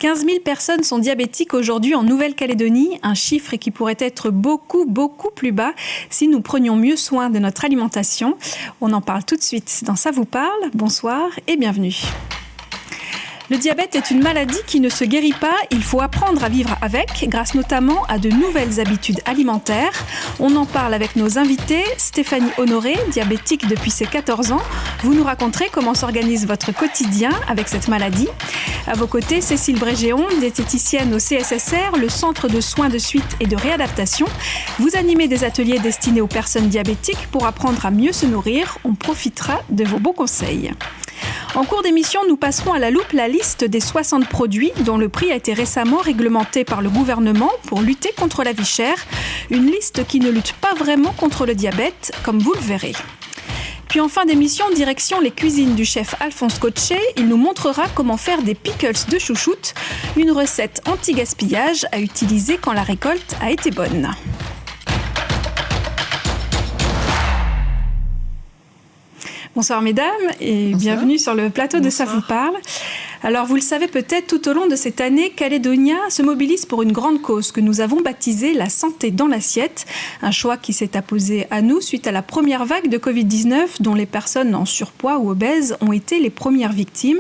15 000 personnes sont diabétiques aujourd'hui en Nouvelle-Calédonie, un chiffre qui pourrait être beaucoup plus bas si nous prenions mieux soin de notre alimentation. On en parle tout de suite dans Ça vous parle. Bonsoir et bienvenue. Le diabète est une maladie qui ne se guérit pas, il faut apprendre à vivre avec, grâce notamment à de nouvelles habitudes alimentaires. On en parle avec nos invités. Stéphanie Honoré, diabétique depuis ses 14 ans. Vous nous raconterez comment s'organise votre quotidien avec cette maladie. À vos côtés, Cécile Brégéon, diététicienne au CSSR, le Centre de soins de suite et de réadaptation. Vous animez des ateliers destinés aux personnes diabétiques pour apprendre à mieux se nourrir. On profitera de vos bons conseils. En cours d'émission, nous passerons à la loupe la liste des 60 produits dont le prix a été récemment réglementé par le gouvernement pour lutter contre la vie chère. Une liste qui ne lutte pas vraiment contre le diabète, comme vous le verrez. Puis en fin d'émission, direction les cuisines du chef Alphonse Cochet. Il nous montrera comment faire des pickles de chouchoute, une recette anti-gaspillage à utiliser quand la récolte a été bonne. Bonsoir mesdames et bienvenue sur le plateau de Ça vous parle. Alors vous le savez peut-être, tout au long de cette année, Calédonia se mobilise pour une grande cause que nous avons baptisée la santé dans l'assiette. Un choix qui s'est imposé à nous suite à la première vague de Covid-19 dont les personnes en surpoids ou obèses ont été les premières victimes.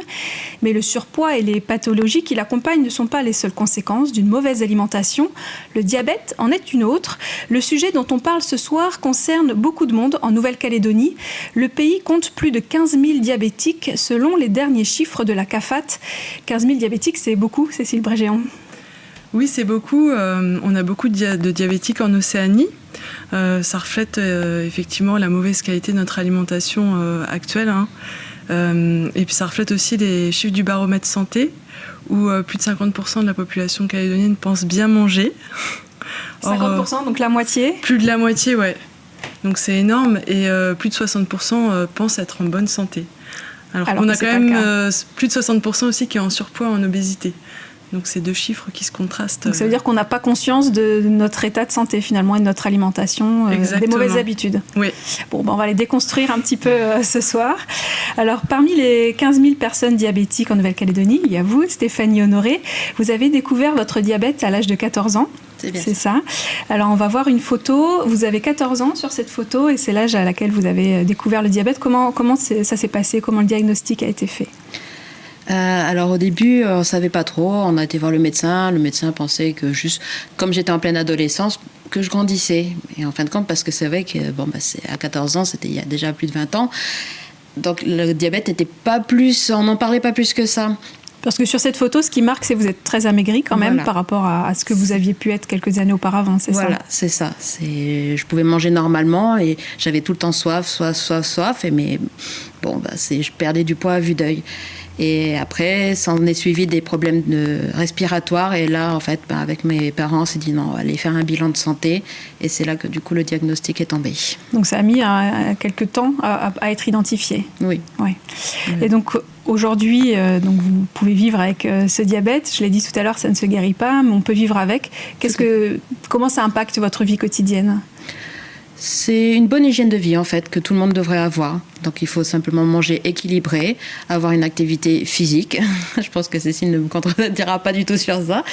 Mais le surpoids et les pathologies qui l'accompagnent ne sont pas les seules conséquences d'une mauvaise alimentation. Le diabète en est une autre. Le sujet dont on parle ce soir concerne beaucoup de monde en Nouvelle-Calédonie. Le pays compte plus de 15 000 diabétiques selon les derniers chiffres de la CAFAT. 15 000 diabétiques, c'est beaucoup, Cécile Brégéon. Oui, c'est beaucoup. On a beaucoup de diabétiques en Océanie. Ça reflète effectivement la mauvaise qualité de notre alimentation actuelle. Et puis ça reflète aussi les chiffres du baromètre santé, où plus de 50% de la population calédonienne pense bien manger. 50%, donc la moitié ? Plus de la moitié, ouais. Donc c'est énorme. Et plus de 60% pensent être en bonne santé. Alors on a quand même plus de 60% aussi qui est en surpoids, en obésité. Donc c'est deux chiffres qui se contrastent. Donc ça veut dire qu'on n'a pas conscience de notre état de santé finalement et de notre alimentation, des mauvaises habitudes. Oui. Bon, on va les déconstruire un petit peu ce soir. Alors parmi les 15 000 personnes diabétiques en Nouvelle-Calédonie, il y a vous, Stéphanie Honoré. Vous avez découvert votre diabète à l'âge de 14 ans. C'est ça. Alors on va voir une photo. Vous avez 14 ans sur cette photo et c'est l'âge à laquelle vous avez découvert le diabète. Comment ça s'est passé ? Comment le diagnostic a été fait ? Alors au début, on ne savait pas trop. On a été voir le médecin. Le médecin pensait que juste, comme j'étais en pleine adolescence, que je grandissais. Et en fin de compte, parce que c'est vrai que c'est à 14 ans, c'était il y a déjà plus de 20 ans. Donc le diabète n'était pas plus, on n'en parlait pas plus que ça. Parce que sur cette photo, ce qui marque, c'est que vous êtes très amaigri quand même par rapport à ce que vous aviez pu être quelques années auparavant, c'est ça ? Voilà, c'est ça. Je pouvais manger normalement et j'avais tout le temps soif. Mais je perdais du poids à vue d'œil. Et après, ça en est suivi des problèmes respiratoires. Et là, en fait, avec mes parents, on s'est dit non, on va aller faire un bilan de santé. Et c'est là que, du coup, le diagnostic est tombé. Donc, ça a mis quelques temps à être identifié. Oui. Ouais. Et donc, aujourd'hui, vous pouvez vivre avec ce diabète. Je l'ai dit tout à l'heure, ça ne se guérit pas, mais on peut vivre avec. Comment ça impacte votre vie quotidienne ? C'est une bonne hygiène de vie, en fait, que tout le monde devrait avoir. Donc, il faut simplement manger équilibré, avoir une activité physique. Je pense que Cécile ne me contredira pas du tout sur ça.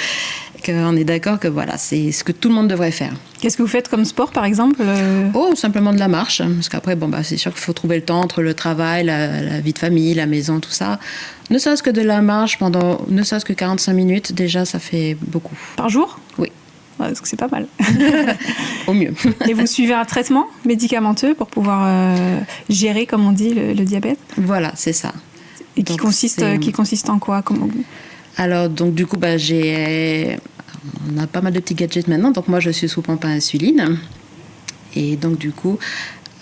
On est d'accord que c'est ce que tout le monde devrait faire. Qu'est-ce que vous faites comme sport, par exemple ? Simplement de la marche. Parce qu'après, c'est sûr qu'il faut trouver le temps entre le travail, la vie de famille, la maison, tout ça. Ne serait-ce que de la marche pendant ne serait-ce que 45 minutes, déjà, ça fait beaucoup. Par jour ? Oui. Parce que c'est pas mal. Au mieux. Et vous suivez un traitement médicamenteux pour pouvoir gérer, comme on dit, le diabète ? Voilà, c'est ça. Et qui consiste en quoi ? Alors, donc du coup, on a pas mal de petits gadgets maintenant. Donc moi, je suis sous pompe à insuline. Et donc du coup,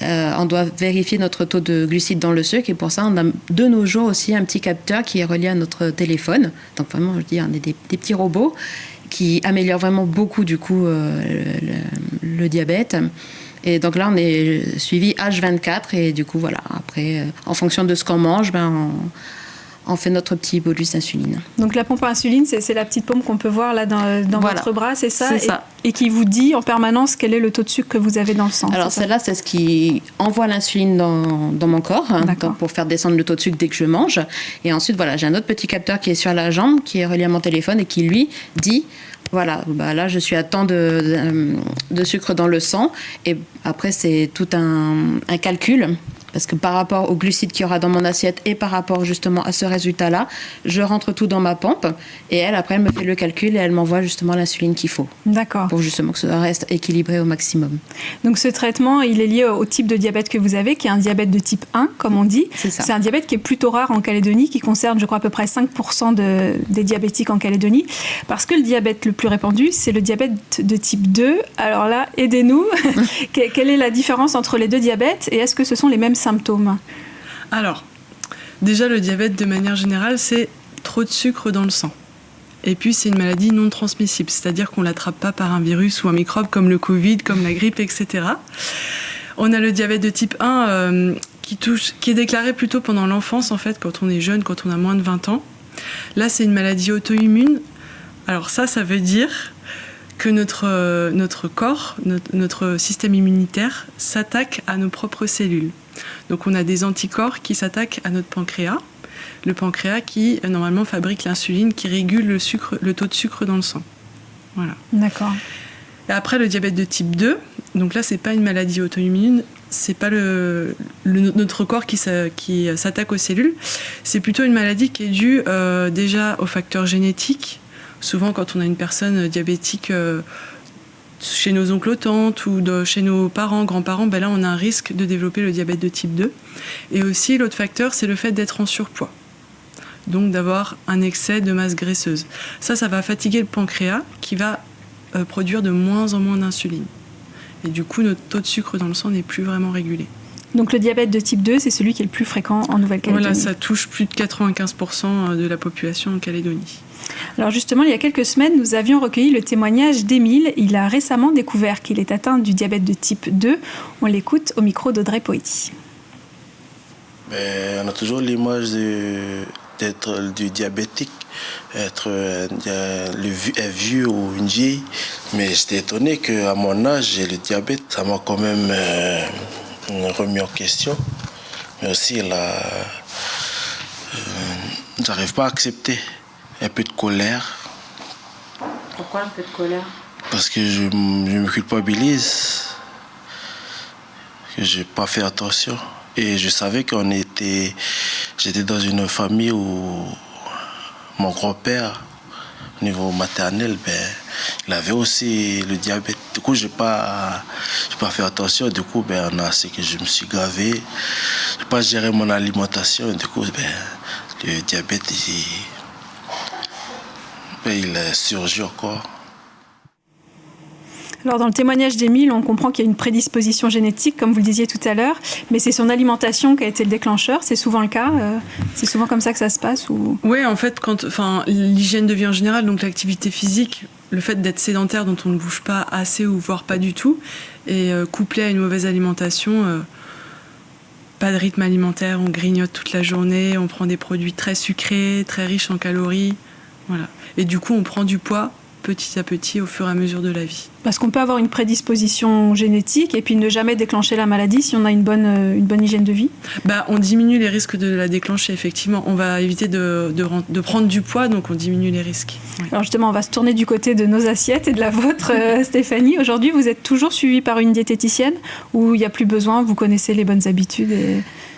on doit vérifier notre taux de glucides dans le sucre. Et pour ça, on a de nos jours aussi un petit capteur qui est relié à notre téléphone. Donc vraiment, je dis, on est des petits robots qui améliore vraiment beaucoup du coup le diabète. Et donc là, on est suivi H24 et du coup, voilà. Après, en fonction de ce qu'on mange, on fait notre petit bolus d'insuline. Donc la pompe à insuline, c'est la petite pompe qu'on peut voir là dans Voilà. votre bras, c'est ça, C'est ça. Et qui vous dit en permanence quel est le taux de sucre que vous avez dans le sang. Alors celle-là, c'est ce qui envoie l'insuline dans mon corps, D'accord. donc pour faire descendre le taux de sucre dès que je mange. Et ensuite, voilà, j'ai un autre petit capteur qui est sur la jambe, qui est relié à mon téléphone et qui, lui, dit... Voilà, là je suis à tant de sucre dans le sang. Et après, c'est tout un calcul. Parce que par rapport aux glucides qu'il y aura dans mon assiette et par rapport justement à ce résultat-là, je rentre tout dans ma pompe. Et elle, après, elle me fait le calcul et elle m'envoie justement l'insuline qu'il faut. D'accord. Pour justement que ça reste équilibré au maximum. Donc ce traitement, il est lié au type de diabète que vous avez, qui est un diabète de type 1, comme on dit. C'est ça. C'est un diabète qui est plutôt rare en Calédonie, qui concerne, je crois, à peu près 5% des diabétiques en Calédonie. Parce que le diabète le plus répandu, c'est le diabète de type 2. Alors là, aidez-nous. Quelle est la différence entre les deux diabètes et est-ce que ce sont les mêmes symptômes? Alors, déjà, le diabète, de manière générale, c'est trop de sucre dans le sang. Et puis, c'est une maladie non transmissible, c'est-à-dire qu'on ne l'attrape pas par un virus ou un microbe comme le Covid, comme la grippe, etc. On a le diabète de type 1 qui est déclaré plutôt pendant l'enfance, en fait, quand on est jeune, quand on a moins de 20 ans. Là, c'est une maladie auto-immune. Alors ça veut dire que notre corps, notre système immunitaire s'attaque à nos propres cellules. Donc on a des anticorps qui s'attaquent à notre pancréas. Le pancréas qui, normalement, fabrique l'insuline qui régule le taux de sucre dans le sang. Voilà. D'accord. Et après, le diabète de type 2, donc là, c'est pas une maladie auto-immune, c'est pas notre corps qui s'attaque aux cellules, c'est plutôt une maladie qui est due déjà aux facteurs génétiques. Souvent, quand on a une personne diabétique chez nos oncles, tantes ou chez nos parents, grands-parents, ben là, on a un risque de développer le diabète de type 2. Et aussi, l'autre facteur, c'est le fait d'être en surpoids. Donc, d'avoir un excès de masse graisseuse. Ça va fatiguer le pancréas qui va produire de moins en moins d'insuline. Et du coup, notre taux de sucre dans le sang n'est plus vraiment régulé. Donc le diabète de type 2, c'est celui qui est le plus fréquent en Nouvelle-Calédonie. Voilà, ça touche plus de 95% de la population en Calédonie. Alors justement, il y a quelques semaines, nous avions recueilli le témoignage d'Émile. Il a récemment découvert qu'il est atteint du diabète de type 2. On l'écoute au micro d'Audrey Poëti. On a toujours l'image d'être du diabétique, être un vieux ou une vieille. Mais j'étais étonné qu'à mon âge, j'ai le diabète. Ça m'a quand même remis en question. Mais aussi, j'arrive pas à accepter. Un peu de colère. Pourquoi un peu de colère? Parce que je me culpabilise. Que j'ai pas fait attention. Et je savais j'étais dans une famille où mon grand-père, au niveau maternel, il avait aussi le diabète. Du coup, j'ai pas fait attention. Du coup, c'est que je me suis gavé. J'ai pas géré mon alimentation. Du coup, le diabète, il surgit encore. Alors dans le témoignage d'Émile, on comprend qu'il y a une prédisposition génétique, comme vous le disiez tout à l'heure, mais c'est son alimentation qui a été le déclencheur. C'est souvent le cas. C'est souvent comme ça que ça se passe ou... Oui, en fait, l'hygiène de vie en général, donc l'activité physique, le fait d'être sédentaire, dont on ne bouge pas assez ou voire pas du tout, et couplé à une mauvaise alimentation, pas de rythme alimentaire, on grignote toute la journée, on prend des produits très sucrés, très riches en calories, voilà. Et du coup, on prend du poids petit à petit au fur et à mesure de la vie. Parce qu'on peut avoir une prédisposition génétique et puis ne jamais déclencher la maladie si on a une bonne hygiène de vie. On diminue les risques de la déclencher, effectivement. On va éviter de prendre du poids, donc on diminue les risques. Ouais. Alors justement, on va se tourner du côté de nos assiettes et de la vôtre, Stéphanie. Aujourd'hui, vous êtes toujours suivie par une diététicienne ou il n'y a plus besoin, vous connaissez les bonnes habitudes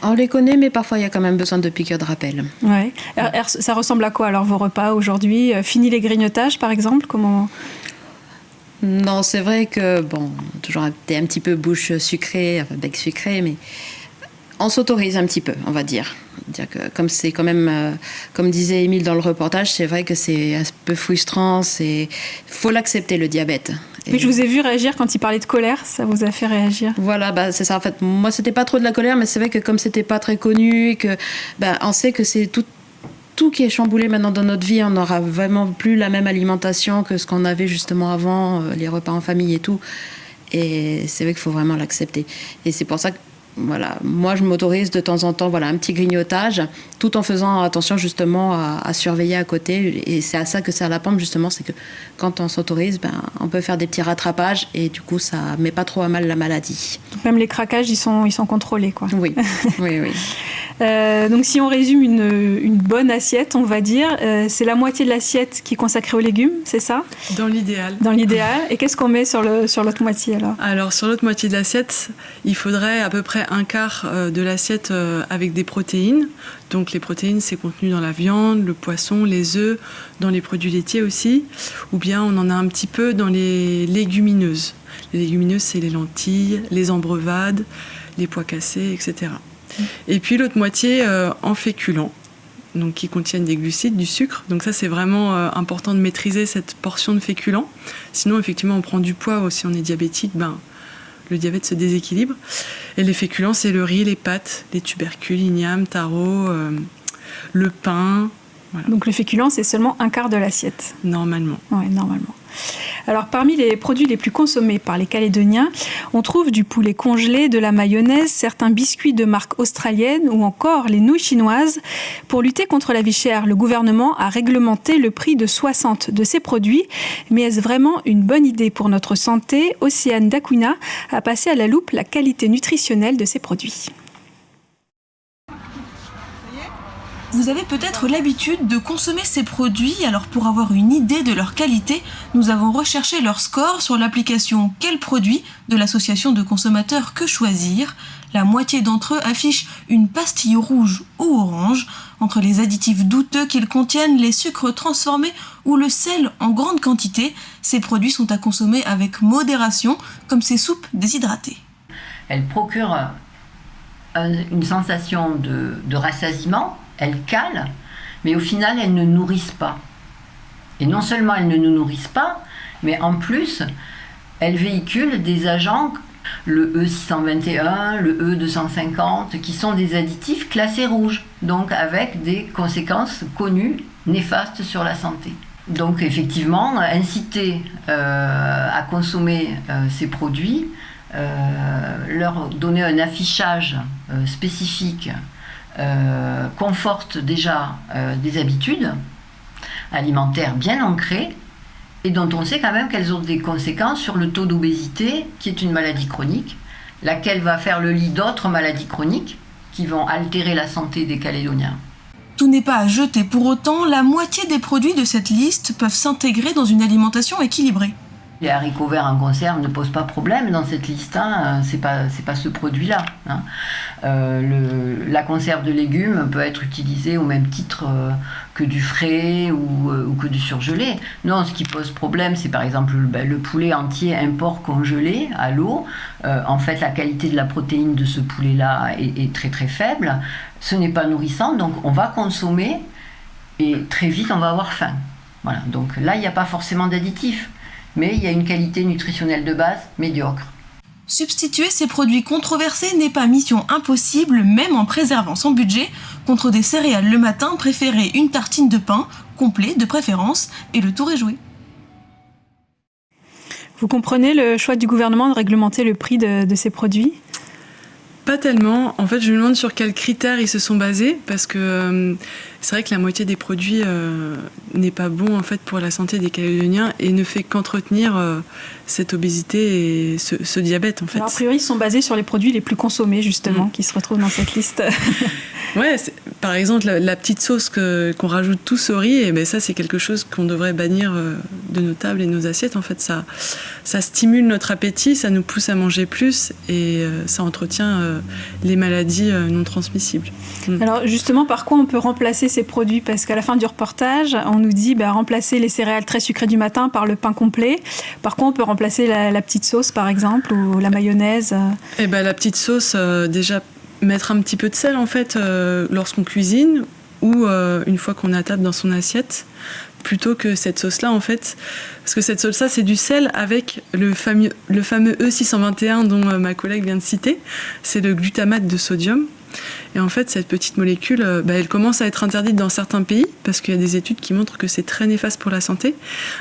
On les connaît, mais parfois il y a quand même besoin de piqûres de rappel. Ouais. Alors, ça ressemble à quoi alors vos repas aujourd'hui? Fini les grignotages, par exemple? Comment... Non, c'est vrai que, toujours un petit peu bouche sucrée, bec sucré, mais on s'autorise un petit peu, on va dire. Dire que comme c'est quand même, comme disait Émile dans le reportage, c'est vrai que c'est un peu frustrant, faut l'accepter le diabète. Oui, je vous ai vu réagir quand il parlait de colère, ça vous a fait réagir. Voilà, c'est ça. En fait, moi, c'était pas trop de la colère, mais c'est vrai que comme c'était pas très connu, et que, on sait que c'est tout qui est chamboulé maintenant dans notre vie, on n'aura vraiment plus la même alimentation que ce qu'on avait justement avant, les repas en famille et tout. Et c'est vrai qu'il faut vraiment l'accepter. Et c'est pour ça que voilà, moi je m'autorise de temps en temps un petit grignotage, tout en faisant attention justement à surveiller à côté. Et c'est à ça que sert la pompe justement, c'est que quand on s'autorise, on peut faire des petits rattrapages et du coup ça met pas trop à mal la maladie. Donc même les craquages, ils sont contrôlés, quoi. Oui, oui. Donc si on résume une bonne assiette, on va dire, c'est la moitié de l'assiette qui est consacrée aux légumes, c'est ça ? Dans l'idéal. Dans l'idéal. Et qu'est-ce qu'on met sur l'autre moitié alors ? Alors sur l'autre moitié de l'assiette, il faudrait à peu près un quart de l'assiette avec des protéines. Donc les protéines, c'est contenu dans la viande, le poisson, les œufs, dans les produits laitiers aussi. Ou bien on en a un petit peu dans les légumineuses. Les légumineuses, c'est les lentilles, les embrevades, les pois cassés, etc. Et puis l'autre moitié en féculents, donc qui contiennent des glucides, du sucre. Donc ça, c'est vraiment important de maîtriser cette portion de féculents. Sinon, effectivement, on prend du poids si on est diabétique, le diabète se déséquilibre. Et les féculents, c'est le riz, les pâtes, les tubercules, ignames, taro, le pain. Voilà. Donc le féculent, c'est seulement un quart de l'assiette. Normalement. Oui, normalement. Alors, parmi les produits les plus consommés par les Calédoniens, on trouve du poulet congelé, de la mayonnaise, certains biscuits de marque australienne ou encore les nouilles chinoises. Pour lutter contre la vie chère, le gouvernement a réglementé le prix de 60 de ces produits. Mais est-ce vraiment une bonne idée pour notre santé ? Océane D'Aquina a passé à la loupe la qualité nutritionnelle de ces produits. Vous avez peut-être l'habitude de consommer ces produits, alors pour avoir une idée de leur qualité, nous avons recherché leur score sur l'application Quel produit de l'association de consommateurs Que Choisir. La moitié d'entre eux affichent une pastille rouge ou orange. Entre les additifs douteux qu'ils contiennent, les sucres transformés ou le sel en grande quantité, ces produits sont à consommer avec modération, comme ces soupes déshydratées. Elles procurent une sensation de rassasiement. Elles calent, mais au final, elles ne nourrissent pas. Et non seulement elles ne nous nourrissent pas, mais en plus, elles véhiculent des agents, le E621, le E250, qui sont des additifs classés rouges, donc avec des conséquences connues néfastes sur la santé. Donc effectivement, inciter à consommer ces produits, leur donner un affichage spécifique, conforte déjà des habitudes alimentaires bien ancrées et dont on sait quand même qu'elles ont des conséquences sur le taux d'obésité, qui est une maladie chronique, laquelle va faire le lit d'autres maladies chroniques qui vont altérer la santé des Calédoniens. Tout n'est pas à jeter pour autant, la moitié des produits de cette liste peuvent s'intégrer dans une alimentation équilibrée. Les haricots verts en conserve ne posent pas problème dans cette liste, c'est pas ce produit-là. La conserve de légumes peut être utilisée au même titre que du frais ou que du surgelé. Non, ce qui pose problème, c'est par exemple le poulet entier import congelé à l'eau. En fait, la qualité de la protéine de ce poulet-là est très très faible. Ce n'est pas nourrissant, donc on va consommer et très vite on va avoir faim. Voilà, donc là, il n'y a pas forcément d'additifs. Mais il y a une qualité nutritionnelle de base médiocre. Substituer ces produits controversés n'est pas mission impossible, même en préservant son budget. Contre des céréales le matin, préférez une tartine de pain, complet de préférence, et le tour est joué. Vous comprenez le choix du gouvernement de réglementer le prix de ces produits ? Pas tellement. En fait, je me demande sur quels critères ils se sont basés, parce que c'est vrai que la moitié des produits n'est pas bon en fait pour la santé des Calédoniens et ne fait qu'entretenir cette obésité et ce diabète en fait. Alors, a priori, ils sont basés sur les produits les plus consommés justement, qui se retrouvent dans cette liste. Ouais, par exemple la petite sauce qu'on rajoute tous au riz, et ben ça c'est quelque chose qu'on devrait bannir de nos tables et de nos assiettes. En fait, ça stimule notre appétit, ça nous pousse à manger plus et ça entretient les maladies non transmissibles. Alors justement, par quoi on peut remplacer ces produits ? Parce qu'à la fin du reportage, on nous dit remplacer les céréales très sucrées du matin par le pain complet. Par quoi on peut remplacer la petite sauce par exemple ou la mayonnaise ? Eh ben la petite sauce, déjà mettre un petit peu de sel en fait lorsqu'on cuisine ou une fois qu'on a table dans son assiette, plutôt que cette sauce-là en fait, parce que cette sauce-là c'est du sel avec le fameux E621 dont ma collègue vient de citer, c'est le glutamate de sodium. Et en fait, cette petite molécule, elle commence à être interdite dans certains pays parce qu'il y a des études qui montrent que c'est très néfaste pour la santé.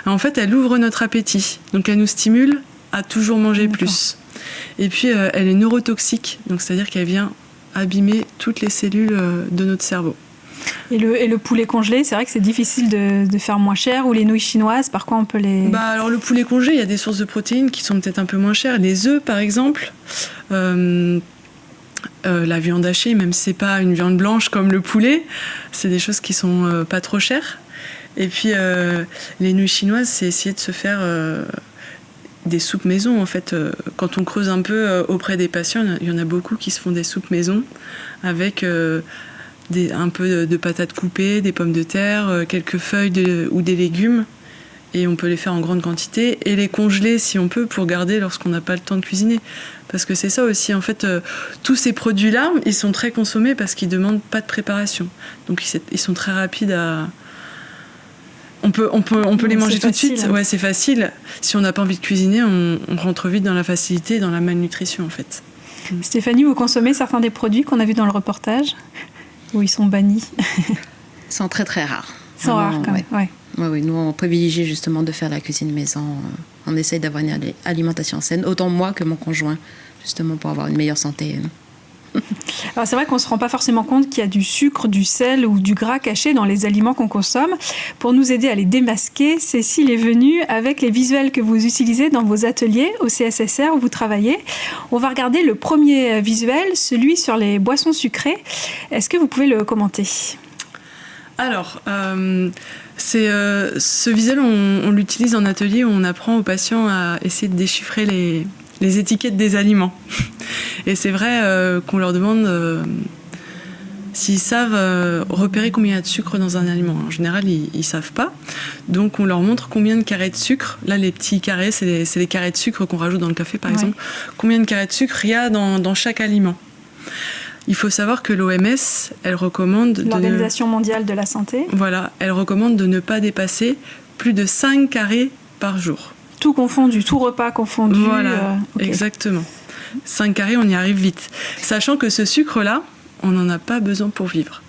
Et en fait, elle ouvre notre appétit, donc elle nous stimule à toujours manger plus. Et puis, elle est neurotoxique, donc c'est-à-dire qu'elle vient abîmer toutes les cellules de notre cerveau. Et le poulet congelé, c'est vrai que c'est difficile de faire moins cher, ou les nouilles chinoises, par quoi on peut les... Alors le poulet congelé, il y a des sources de protéines qui sont peut-être un peu moins chères. Les œufs, par exemple, la viande hachée, même si c'est pas une viande blanche comme le poulet, c'est des choses qui sont pas trop chères. Et puis les nouilles chinoises, c'est essayer de se faire des soupes maison, en fait. Quand on creuse un peu auprès des patients, il y en a beaucoup qui se font des soupes maison avec un peu de patates coupées, des pommes de terre, quelques feuilles ou des légumes. Et on peut les faire en grande quantité et les congeler si on peut pour garder lorsqu'on n'a pas le temps de cuisiner. Parce que c'est ça aussi, en fait, tous ces produits-là, ils sont très consommés parce qu'ils ne demandent pas de préparation. Donc ils sont très rapides à... On peut les manger tout de suite. Hein. Ouais, c'est facile. Si on n'a pas envie de cuisiner, on rentre vite dans la facilité et dans la malnutrition, en fait. Stéphanie, vous consommez certains des produits qu'on a vus dans le reportage, où ils sont bannis? Ils sont très très rares. Ils sont rares quand même, ouais. Oui, nous on privilégie justement de faire la cuisine maison. On essaye d'avoir une alimentation saine, autant moi que mon conjoint, justement pour avoir une meilleure santé. Alors c'est vrai qu'on ne se rend pas forcément compte qu'il y a du sucre, du sel ou du gras caché dans les aliments qu'on consomme. Pour nous aider à les démasquer, Cécile est venue avec les visuels que vous utilisez dans vos ateliers au CSSR où vous travaillez. On va regarder le premier visuel, celui sur les boissons sucrées. Est-ce que vous pouvez le commenter ? Alors, ce visuel, on l'utilise en atelier où on apprend aux patients à essayer de déchiffrer les étiquettes des aliments. Et c'est vrai qu'on leur demande s'ils savent repérer combien il y a de sucre dans un aliment. En général, ils ne savent pas. Donc, on leur montre combien de carrés de sucre. Là, les petits carrés, c'est les carrés de sucre qu'on rajoute dans le café, par exemple. Combien de carrés de sucre il y a dans chaque aliment. Il faut savoir que l'OMS, elle recommande... L'Organisation mondiale de la santé. Voilà, elle recommande de ne pas dépasser plus de 5 carrés par jour. Tout confondu, tout repas confondu. Voilà, okay. Exactement. 5 carrés, on y arrive vite. Sachant que ce sucre-là, on n'en a pas besoin pour vivre.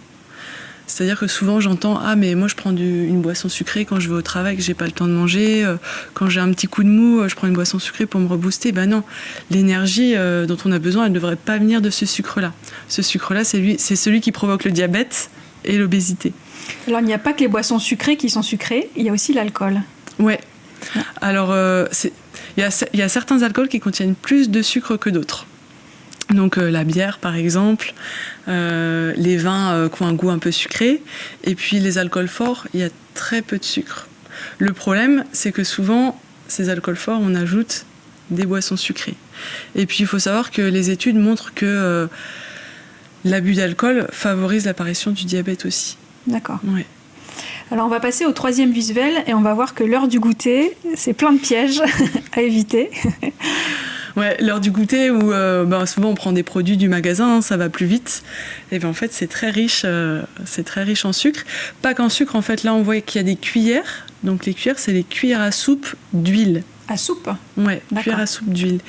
C'est-à-dire que souvent j'entends « Ah mais moi je prends une boisson sucrée quand je vais au travail, que j'ai pas le temps de manger, quand j'ai un petit coup de mou, je prends une boisson sucrée pour me rebooster ». Ben non, l'énergie dont on a besoin, elle ne devrait pas venir de ce sucre-là. Ce sucre-là, c'est celui qui provoque le diabète et l'obésité. Alors il n'y a pas que les boissons sucrées qui sont sucrées, il y a aussi l'alcool. Ouais. Alors il y a certains alcools qui contiennent plus de sucre que d'autres. Donc la bière par exemple, les vins qui ont un goût un peu sucré, et puis les alcools forts, il y a très peu de sucre. Le problème, c'est que souvent, ces alcools forts, on ajoute des boissons sucrées. Et puis il faut savoir que les études montrent que l'abus d'alcool favorise l'apparition du diabète aussi. D'accord. Ouais. Alors on va passer au troisième visuel et on va voir que l'heure du goûter, c'est plein de pièges à éviter. Ouais, l'heure du goûter où souvent on prend des produits du magasin, ça va plus vite. Et bien en fait c'est très riche en sucre. Pas qu'en sucre, en fait là on voit qu'il y a des cuillères. Donc les cuillères, c'est les cuillères à soupe d'huile. À soupe ? Ouais, cuillères à soupe d'huile.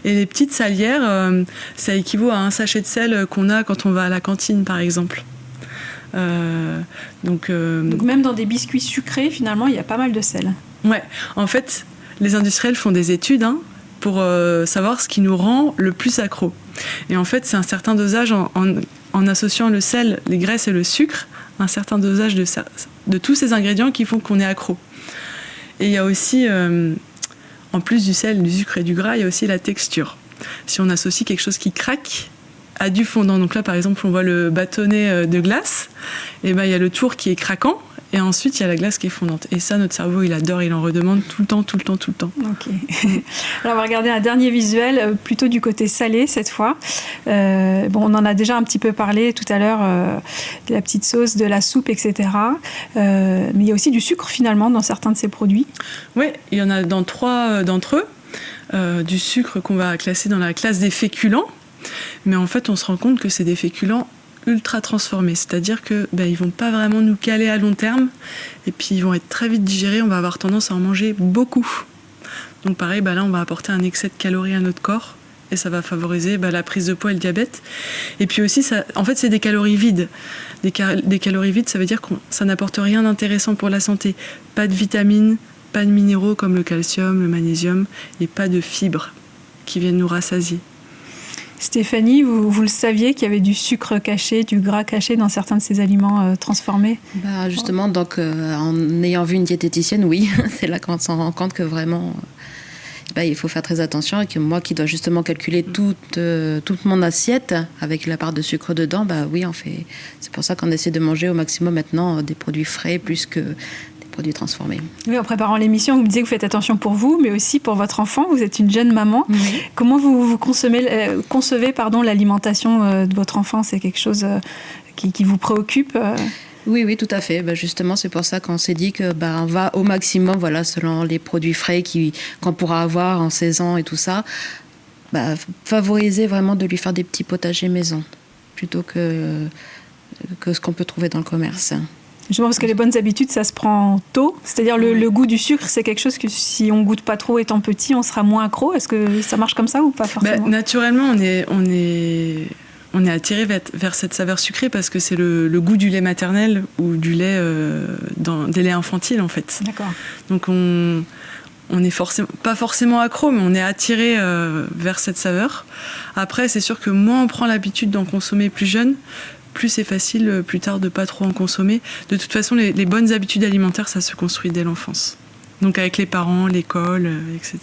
Et les petites salières, ça équivaut à un sachet de sel qu'on a quand on va à la cantine par exemple. Donc même dans des biscuits sucrés, finalement, il y a pas mal de sel. Ouais, en fait, les industriels font des études pour savoir ce qui nous rend le plus accro. Et en fait, c'est un certain dosage en associant le sel, les graisses et le sucre, un certain dosage de tous ces ingrédients qui font qu'on est accro. Et il y a aussi, en plus du sel, du sucre et du gras, il y a aussi la texture. Si on associe quelque chose qui craque à du fondant, donc là par exemple on voit le bâtonnet de glace, et ben il y a le tour qui est craquant et ensuite il y a la glace qui est fondante, et ça notre cerveau il adore, il en redemande tout le temps. Ok. Alors on va regarder un dernier visuel plutôt du côté salé cette fois. On en a déjà un petit peu parlé tout à l'heure, de la petite sauce, de la soupe, etc. Mais il y a aussi du sucre finalement dans certains de ces produits. Oui, il y en a dans 3 d'entre eux, du sucre qu'on va classer dans la classe des féculents. Mais en fait, on se rend compte que c'est des féculents ultra transformés. C'est-à-dire que ils vont pas vraiment nous caler à long terme. Et puis, ils vont être très vite digérés. On va avoir tendance à en manger beaucoup. Donc pareil, là, on va apporter un excès de calories à notre corps. Et ça va favoriser la prise de poids et le diabète. Et puis aussi, en fait, c'est des calories vides. Des calories vides, ça veut dire que ça n'apporte rien d'intéressant pour la santé. Pas de vitamines, pas de minéraux comme le calcium, le magnésium, et pas de fibres. qui viennent nous rassasier. Stéphanie, vous le saviez qu'il y avait du sucre caché, du gras caché dans certains de ces aliments transformés? Justement, donc, en ayant vu une diététicienne, oui, c'est là qu'on s'en rend compte que vraiment, il faut faire très attention et que moi qui dois justement calculer toute mon assiette avec la part de sucre dedans, oui, c'est pour ça qu'on essaie de manger au maximum maintenant des produits frais plus que produits transformés. Oui, en préparant l'émission, vous me disiez que vous faites attention pour vous, mais aussi pour votre enfant. Vous êtes une jeune maman. Oui. Comment vous concevez l'alimentation de votre enfant? C'est quelque chose qui vous préoccupe? Oui, tout à fait. Justement, c'est pour ça qu'on s'est dit que on va au maximum, selon les produits frais qu'on pourra avoir en saison et tout ça, favoriser vraiment de lui faire des petits potagers maison plutôt que ce qu'on peut trouver dans le commerce. Justement, parce que les bonnes habitudes, ça se prend tôt. C'est-à-dire le goût du sucre, c'est quelque chose que si on goûte pas trop étant petit, on sera moins accro. Est-ce que ça marche comme ça ou pas forcément? Naturellement, on est attiré vers cette saveur sucrée parce que c'est le goût du lait maternel ou du lait des laits infantiles en fait. D'accord. Donc on est pas forcément accro, mais on est attiré vers cette saveur. Après, c'est sûr que moins on prend l'habitude d'en consommer plus jeune, plus c'est facile plus tard de pas trop en consommer. De toute façon, les bonnes habitudes alimentaires, ça se construit dès l'enfance. Donc avec les parents, l'école, etc.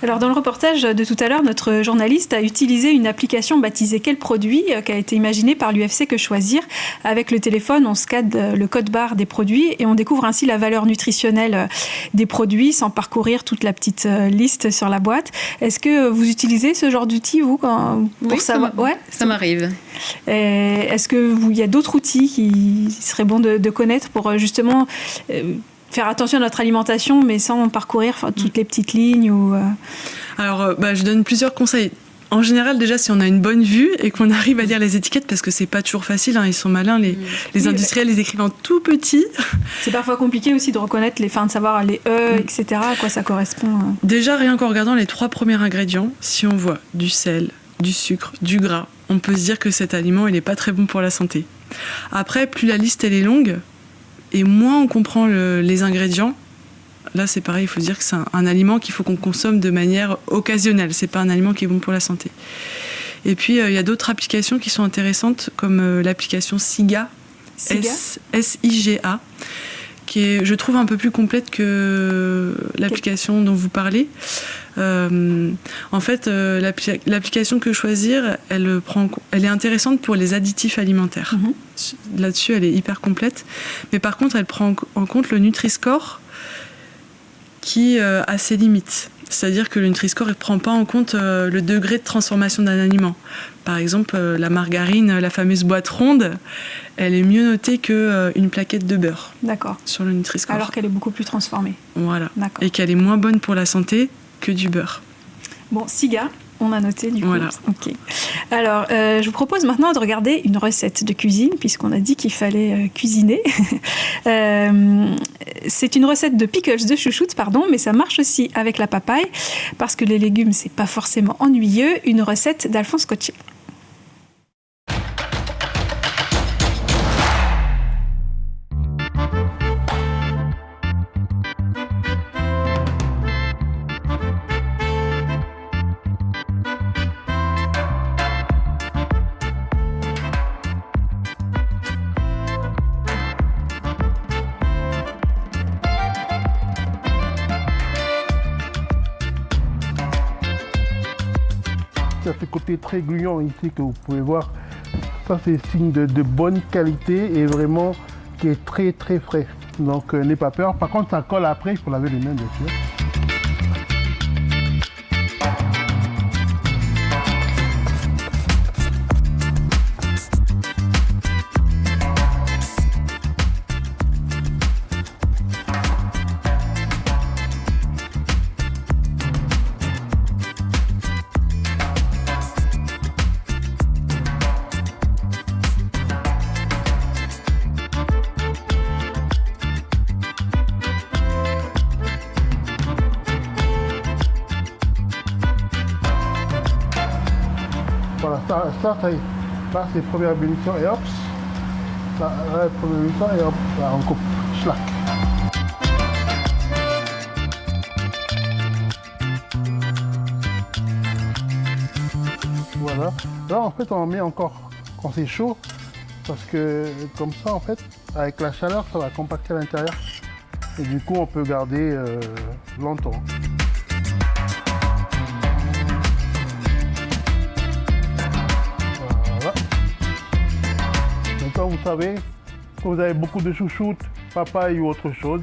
Alors dans le reportage de tout à l'heure, notre journaliste a utilisé une application baptisée Quel produit qui a été imaginée par l'UFC Que Choisir. Avec le téléphone, on scanne le code barre des produits et on découvre ainsi la valeur nutritionnelle des produits sans parcourir toute la petite liste sur la boîte. Est-ce que vous utilisez ce genre d'outil, vous, pour savoir? Ça m'arrive. Est-ce qu'il y a d'autres outils qui seraient bons de connaître pour justement... faire attention à notre alimentation, mais sans parcourir toutes les petites lignes Alors, je donne plusieurs conseils. En général, déjà, si on a une bonne vue et qu'on arrive à lire les étiquettes, parce que c'est pas toujours facile, ils sont malins, les industriels, les écrivent en tout petit. C'est parfois compliqué aussi de reconnaître de savoir les etc., à quoi ça correspond. Déjà, rien qu'en regardant les 3 premiers ingrédients, si on voit du sel, du sucre, du gras, on peut se dire que cet aliment, il est pas très bon pour la santé. Après, plus la liste, elle est longue, et moins on comprend les ingrédients, là c'est pareil, il faut dire que c'est un aliment qu'il faut qu'on consomme de manière occasionnelle. C'est pas un aliment qui est bon pour la santé. Et puis il y a d'autres applications qui sont intéressantes, comme l'application SIGA, S-I-G-A, qui est, je trouve, un peu plus complète que l'application dont vous parlez. En fait, l'application Que Choisir, elle est intéressante pour les additifs alimentaires. Là-dessus, elle est hyper complète. Mais par contre, elle prend en compte le Nutri-Score qui a ses limites. C'est-à-dire que le Nutri-Score ne prend pas en compte le degré de transformation d'un aliment. Par exemple, la margarine, la fameuse boîte ronde, elle est mieux notée qu'une plaquette de beurre. D'accord. Sur le Nutri-Score. Alors qu'elle est beaucoup plus transformée. Voilà. D'accord. Et qu'elle est moins bonne pour la santé que du beurre. Bon, SIGA, on a noté du coup. Voilà. Ok. Alors, je vous propose maintenant de regarder une recette de cuisine, puisqu'on a dit qu'il fallait cuisiner. C'est une recette de pickles de chouchoute, mais ça marche aussi avec la papaye, parce que les légumes, c'est pas forcément ennuyeux. Une recette d'Alphonse Cottier. Ce côté très gluant ici que vous pouvez voir, ça c'est signe de bonne qualité et vraiment qui est très très frais. Donc n'ayez pas peur. Par contre ça colle après, il faut laver les mains bien sûr. Voilà, ça y est. Là, c'est première ébullition et hop. Là, première ébullition et hop, là, on coupe. Schlack. Voilà. Là, en fait, on en met encore quand c'est chaud, parce que comme ça, en fait, avec la chaleur, ça va compacter à l'intérieur. Et du coup, on peut garder longtemps. Voilà. Maintenant, vous savez, quand vous avez beaucoup de chouchoutes, papaye ou autre chose,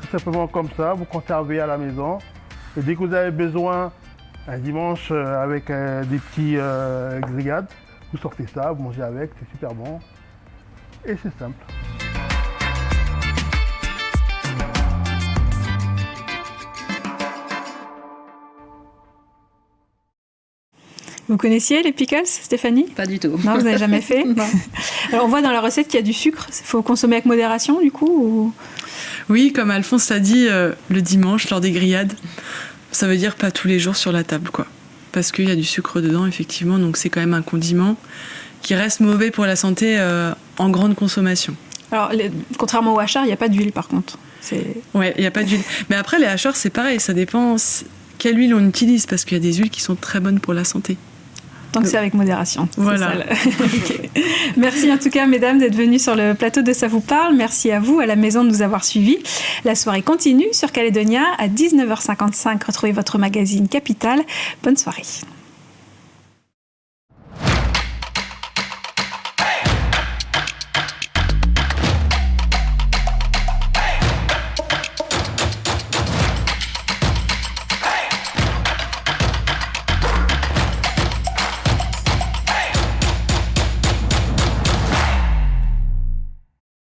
tout simplement comme ça, vous conservez à la maison. Et dès que vous avez besoin, un dimanche avec des petits grillades, vous sortez ça, vous mangez avec, c'est super bon. Et c'est simple. Vous connaissiez les pickles, Stéphanie? Pas du tout. Non, vous n'avez jamais fait? Non. Alors on voit dans la recette qu'il y a du sucre. Il faut consommer avec modération du coup ou... Oui, comme Alphonse l'a dit, le dimanche, lors des grillades, ça veut dire pas tous les jours sur la table, quoi. Parce qu'il y a du sucre dedans, effectivement, donc c'est quand même un condiment qui reste mauvais pour la santé en grande consommation. Alors, contrairement au hachard, il n'y a pas d'huile par contre. Ouais, il n'y a pas d'huile. Mais après, les hachards, c'est pareil, ça dépend quelle huile on utilise, parce qu'il y a des huiles qui sont très bonnes pour la santé. Tant que c'est avec modération. Voilà. Okay. Merci en tout cas, mesdames, d'être venues sur le plateau de Ça vous parle. Merci à vous, à la maison, de nous avoir suivis. La soirée continue sur Calédonia à 19h55. Retrouvez votre magazine Capital. Bonne soirée.